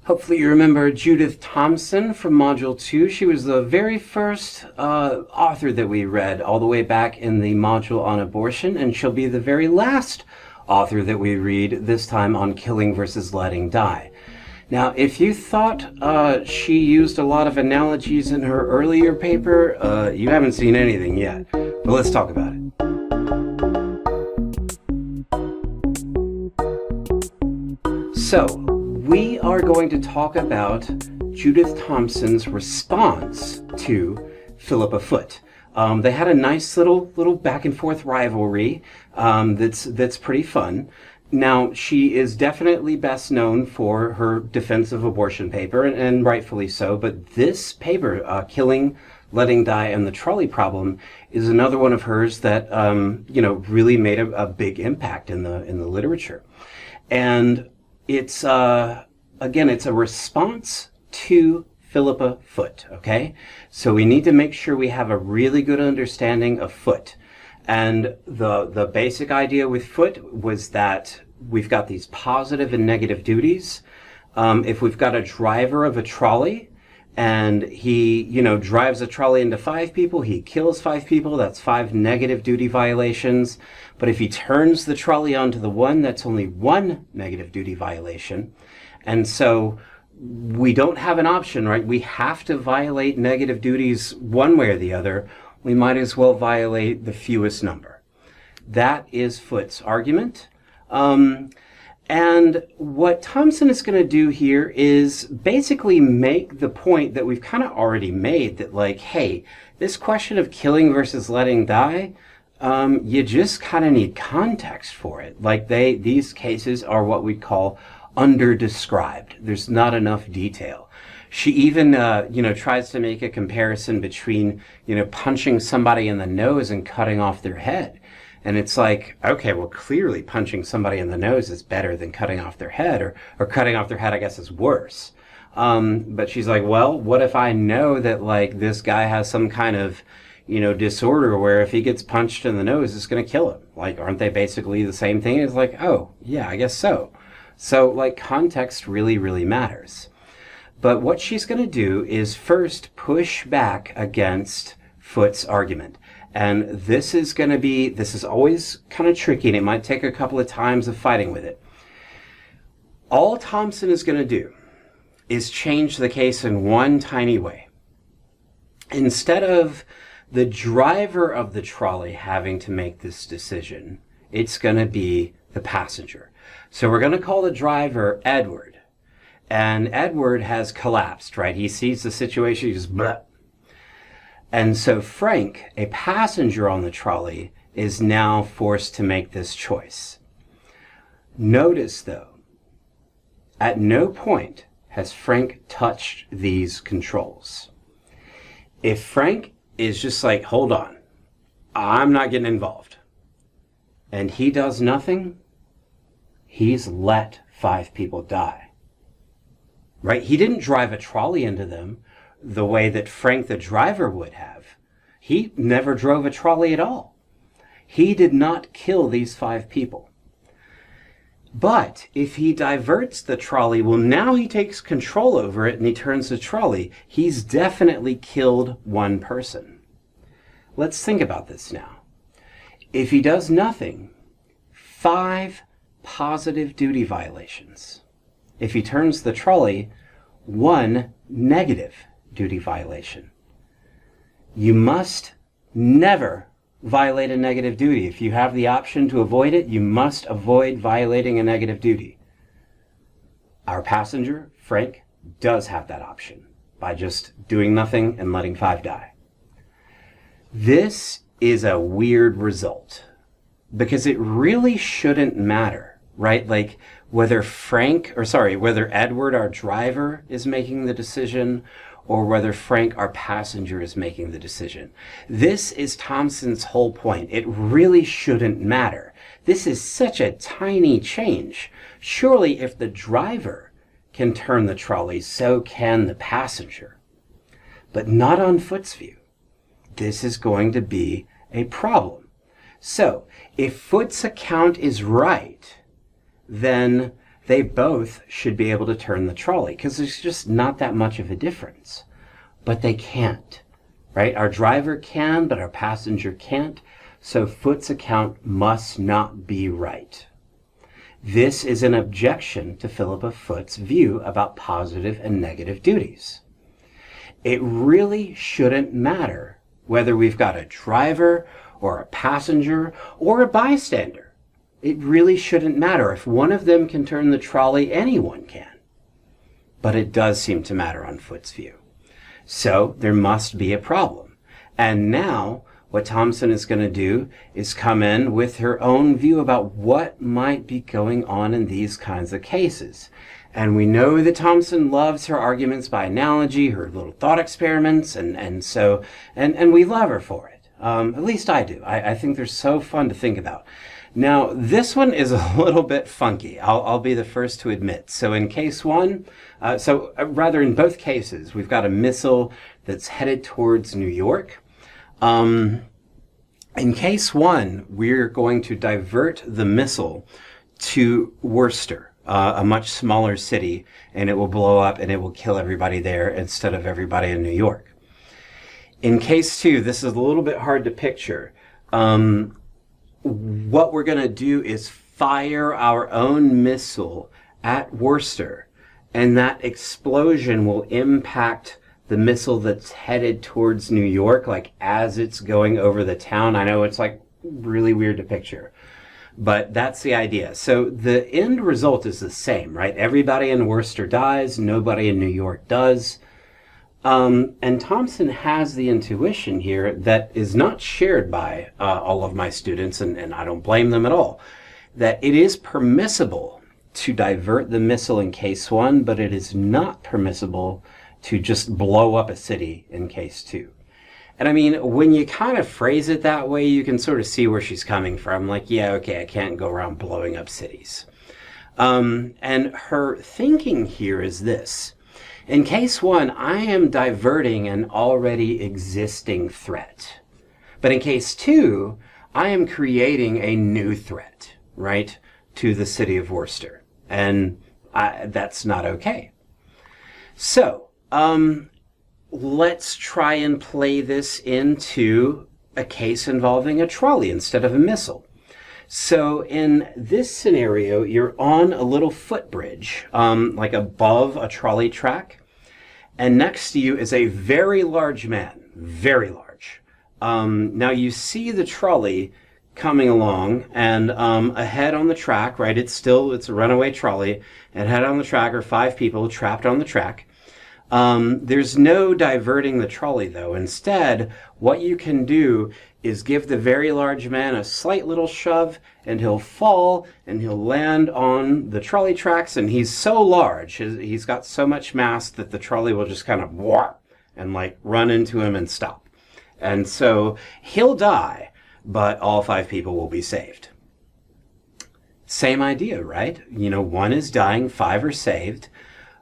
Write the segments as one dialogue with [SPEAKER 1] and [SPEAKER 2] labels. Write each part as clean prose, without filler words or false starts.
[SPEAKER 1] Hopefully you remember Judith Thomson from Module 2. She was the very first author that we read all the way back in the module on abortion, and she'll be the very last author that we read, this time on killing versus letting die. Now, if you thought she used a lot of analogies in her earlier paper, you haven't seen anything yet. But let's talk about it. So, we are going to talk about Judith Thomson's response to Philippa Foot. They had a nice little back and forth rivalry that's pretty fun. Now, she is definitely best known for her defense of abortion paper, and rightfully so, but this paper, Killing, Letting Die, and the Trolley Problem, is another one of hers that, really made a big impact in the literature. And it's, again, it's a response to Philippa Foot, okay? So we need to make sure we have a really good understanding of Foot. And the basic idea with Foot was that we've got these positive and negative duties. If we've got a driver of a trolley and he, drives a trolley into 5 people, he kills 5 people, that's 5 negative duty violations. But if he turns the trolley onto the one, that's only 1 negative duty violation. And so we don't have an option, right? We have to violate negative duties one way or the other. We might as well violate the fewest number. That is Foot's argument. And what Thomson is going to do here is basically make the point that we've kind of already made, that like, hey, this question of killing versus letting die, you just kind of need context for it. Like these cases are what we'd call under-described. There's not enough detail. She even, tries to make a comparison between, punching somebody in the nose and cutting off their head. And it's like, okay, well, clearly punching somebody in the nose is better than cutting off their head, or cutting off their head, I guess, is worse. But she's like, well, what if I know that, like, this guy has some kind of, disorder where if he gets punched in the nose, it's going to kill him? Like, aren't they basically the same thing? It's like, oh, yeah, I guess so. So, like, context really, really matters. But what she's going to do is first push back against Foot's argument. And this is always kind of tricky, and it might take a couple of times of fighting with it. All Thomson is going to do is change the case in one tiny way. Instead of the driver of the trolley having to make this decision, it's going to be the passenger. So we're going to call the driver Edward. And Edward has collapsed, right? He sees the situation, he just bleh. And so Frank, a passenger on the trolley, is now forced to make this choice. Notice, though, at no point has Frank touched these controls. If Frank is just like, hold on, I'm not getting involved, and he does nothing, he's let 5 people die. Right? He didn't drive a trolley into them the way that Frank the driver would have. He never drove a trolley at all. He did not kill these 5 people. But if he diverts the trolley, well, now he takes control over it and he turns the trolley. He's definitely killed 1 person. Let's think about this now. If he does nothing, 5 positive duty violations. If he turns the trolley, 1 negative duty violation. You must never violate a negative duty. If you have the option to avoid it, you must avoid violating a negative duty. Our passenger, Frank, does have that option by just doing nothing and letting 5 die. This is a weird result because it really shouldn't matter, right? Like whether Edward, our driver, is making the decision, or whether Frank, our passenger, is making the decision. This is Thomson's whole point. It really shouldn't matter. This is such a tiny change. Surely if the driver can turn the trolley, so can the passenger. But not on Foot's view. This is going to be a problem. So, if Foot's account is right, then they both should be able to turn the trolley because there's just not that much of a difference. But they can't, right? Our driver can, but our passenger can't. So Foot's account must not be right. This is an objection to Philippa Foot's view about positive and negative duties. It really shouldn't matter whether we've got a driver or a passenger or a bystander. It really shouldn't matter. If one of them can turn the trolley, anyone can. But it does seem to matter on Foot's view. So there must be a problem. And now what Thomson is going to do is come in with her own view about what might be going on in these kinds of cases. And we know that Thomson loves her arguments by analogy, her little thought experiments, and we love her for it. At least I do. I think they're so fun to think about. Now, this one is a little bit funky. I'll be the first to admit. So in case one, rather in both cases, we've got a missile that's headed towards New York. In case one, we're going to divert the missile to Worcester, a much smaller city, and it will blow up and it will kill everybody there instead of everybody in New York. In case two, this is a little bit hard to picture. What we're going to do is fire our own missile at Worcester, and that explosion will impact the missile that's headed towards New York, like as it's going over the town. I know it's like really weird to picture, but that's the idea. So the end result is the same, right? Everybody in Worcester dies, nobody in New York does. And Thomson has the intuition here that is not shared by all of my students, and I don't blame them at all, that it is permissible to divert the missile in case one, but it is not permissible to just blow up a city in case two. And I mean, when you kind of phrase it that way, you can sort of see where she's coming from. Like, yeah, okay, I can't go around blowing up cities. And her thinking here is this. In case one, I am diverting an already existing threat. But in case two, I am creating a new threat, right, to the city of Worcester. And that's not okay. So, let's try and play this into a case involving a trolley instead of a missile. So in this scenario, you're on a little footbridge, like above a trolley track, and next to you is a very large man, very large. Now you see the trolley coming along, and ahead on the track, right, it's a runaway trolley, and ahead on the track are 5 people trapped on the track. There's no diverting the trolley, though. Instead, what you can do is give the very large man a slight little shove, and he'll fall, and he'll land on the trolley tracks, and he's so large, he's got so much mass that the trolley will just kind of whop and like run into him and stop. And so he'll die, but all 5 people will be saved. Same idea, right? You know, 1 is dying, 5 are saved.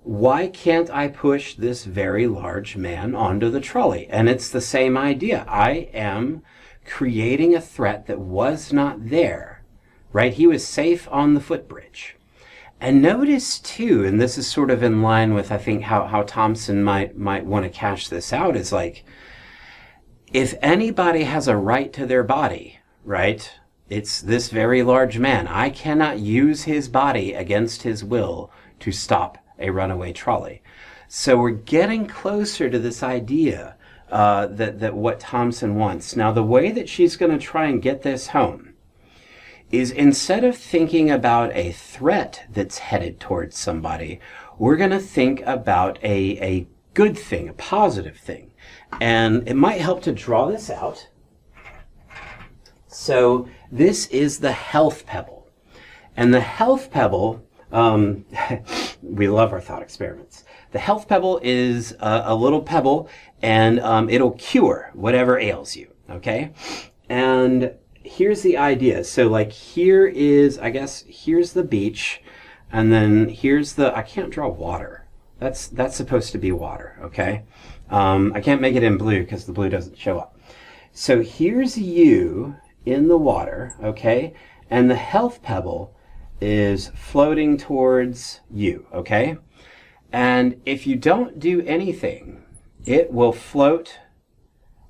[SPEAKER 1] Why can't I push this very large man onto the trolley? And it's the same idea. I am creating a threat that was not there, right? He was safe on the footbridge. And notice too, and this is sort of in line with, I think, how Thomson might want to cash this out, is like, if anybody has a right to their body, right? It's this very large man. I cannot use his body against his will to stop a runaway trolley. So we're getting closer to this idea that what Thomson wants. Now, the way that she's going to try and get this home is, instead of thinking about a threat that's headed towards somebody, we're going to think about a good thing, a positive thing. And it might help to draw this out. So this is the health pebble. And the health pebble, we love our thought experiments. The health pebble is a little pebble, and it'll cure whatever ails you, okay? And here's the idea. So like here is, I guess, here's the beach, and then here's the, I can't draw water. That's supposed to be water, okay? I can't make it in blue because the blue doesn't show up. So here's you in the water, okay? And the health pebble is floating towards you, okay? And if you don't do anything, it will float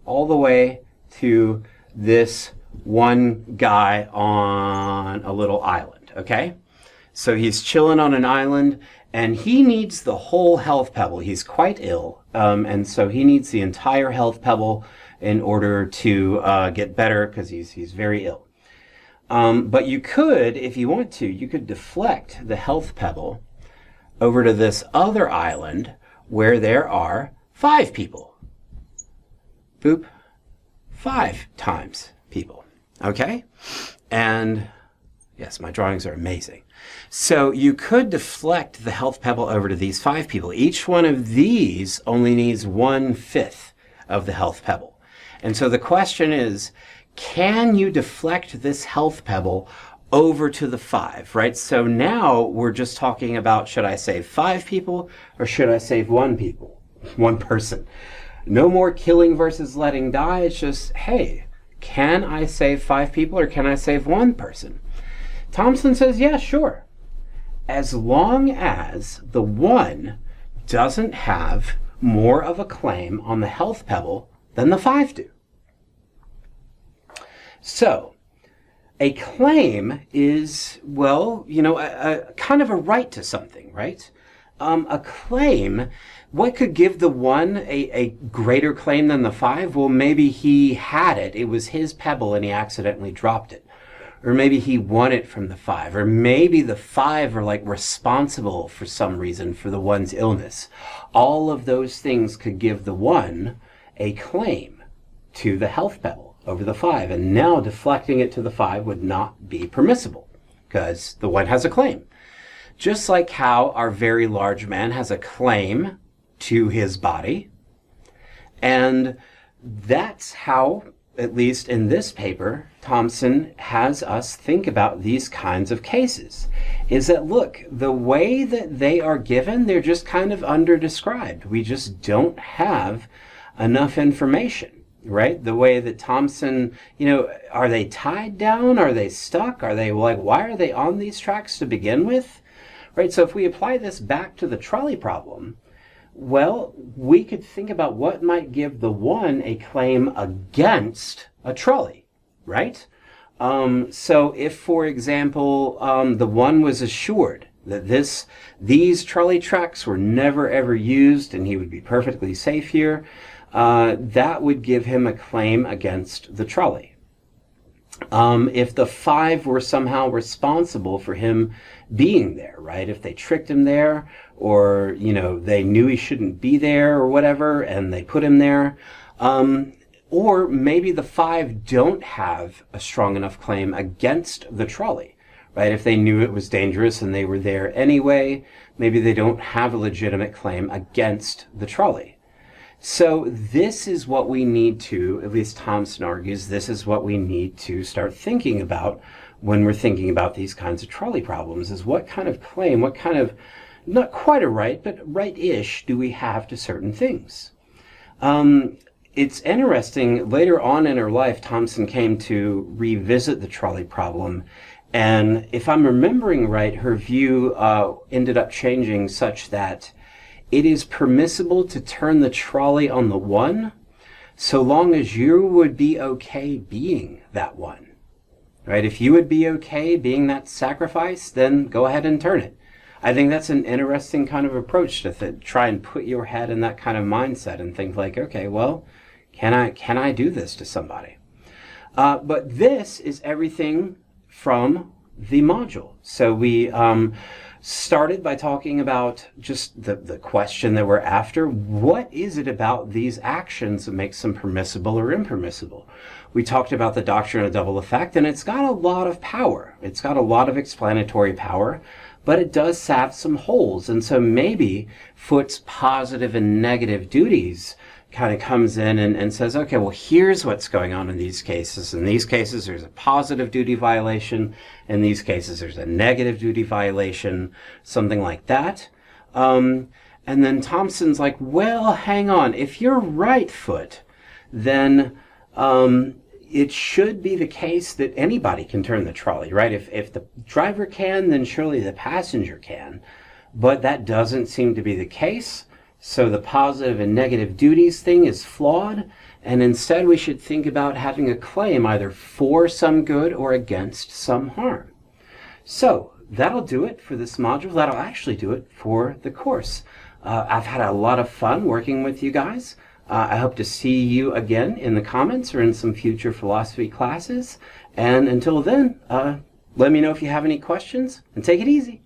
[SPEAKER 1] all the way to this one guy on a little island, okay? So he's chilling on an island, and he needs the whole health pebble. He's quite ill, and so he needs the entire health pebble in order to get better, because he's very ill. But you could, if you want to, you could deflect the health pebble over to this other island where there are 5 people. Boop. 5 times people. Okay? And yes, my drawings are amazing. So you could deflect the health pebble over to these 5 people. Each one of these only needs 1/5 of the health pebble. And so the question is, can you deflect this health pebble over to the 5, right? So now we're just talking about, should I save 5 people or should I save 1 person? No more killing versus letting die. It's just, hey, can I save 5 people or can I save 1 person? Thomson says, yeah, sure. As long as the 1 doesn't have more of a claim on the health pebble than the 5 do. So, a claim is, well, a kind of a right to something, right? A claim, what could give the 1 a greater claim than the 5? Well, maybe he had it. It was his pebble and he accidentally dropped it. Or maybe he won it from the 5. Or maybe the 5 are like responsible for some reason for the 1's illness. All of those things could give the 1 a claim to the health pebble over the 5, and now deflecting it to the 5 would not be permissible because the 1 has a claim. Just like how our very large man has a claim to his body, and that's how, at least in this paper, Thomson has us think about these kinds of cases. Is that, look, the way that they are given, they're just kind of under-described. We just don't have enough information. Right? The way that Thomson, are they tied down? Are they stuck? Are they like, why are they on these tracks to begin with? Right? So if we apply this back to the trolley problem, well, we could think about what might give the 1 a claim against a trolley, right? So if, for example, the 1 was assured that these trolley tracks were never ever used and he would be perfectly safe here, that would give him a claim against the trolley. If the 5 were somehow responsible for him being there, right? If they tricked him there, or, they knew he shouldn't be there or whatever, and they put him there. Or maybe the 5 don't have a strong enough claim against the trolley, right? If they knew it was dangerous and they were there anyway, maybe they don't have a legitimate claim against the trolley. So this is what we need to, at least Thomson argues, this is what we need to start thinking about when we're thinking about these kinds of trolley problems, is what kind of claim, what kind of, not quite a right, but right-ish do we have to certain things. It's interesting, later on in her life, Thomson came to revisit the trolley problem, and if I'm remembering right, her view ended up changing such that it is permissible to turn the trolley on the 1 so long as you would be okay being that 1. Right? If you would be okay being that sacrifice, then go ahead and turn it. I think that's an interesting kind of approach to try and put your head in that kind of mindset and think like, okay, well, can I do this to somebody? But this is everything from the module. So we started by talking about just the question that we're after. What is it about these actions that makes them permissible or impermissible? We talked about the doctrine of double effect, and it's got a lot of power. It's got a lot of explanatory power, but it does have some holes. And so maybe Foote's positive and negative duties kind of comes in and says, okay, well, here's what's going on in these cases. In these cases, there's a positive duty violation. In these cases, there's a negative duty violation, something like that. And then Thomson's like, well, hang on. If you're right, Foote, then it should be the case that anybody can turn the trolley, right? If the driver can, then surely the passenger can. But that doesn't seem to be the case. So the positive and negative duties thing is flawed. And instead we should think about having a claim either for some good or against some harm. So that'll do it for this module. That'll actually do it for the course. I've had a lot of fun working with you guys. I hope to see you again in the comments or in some future philosophy classes. And until then, let me know if you have any questions, and take it easy.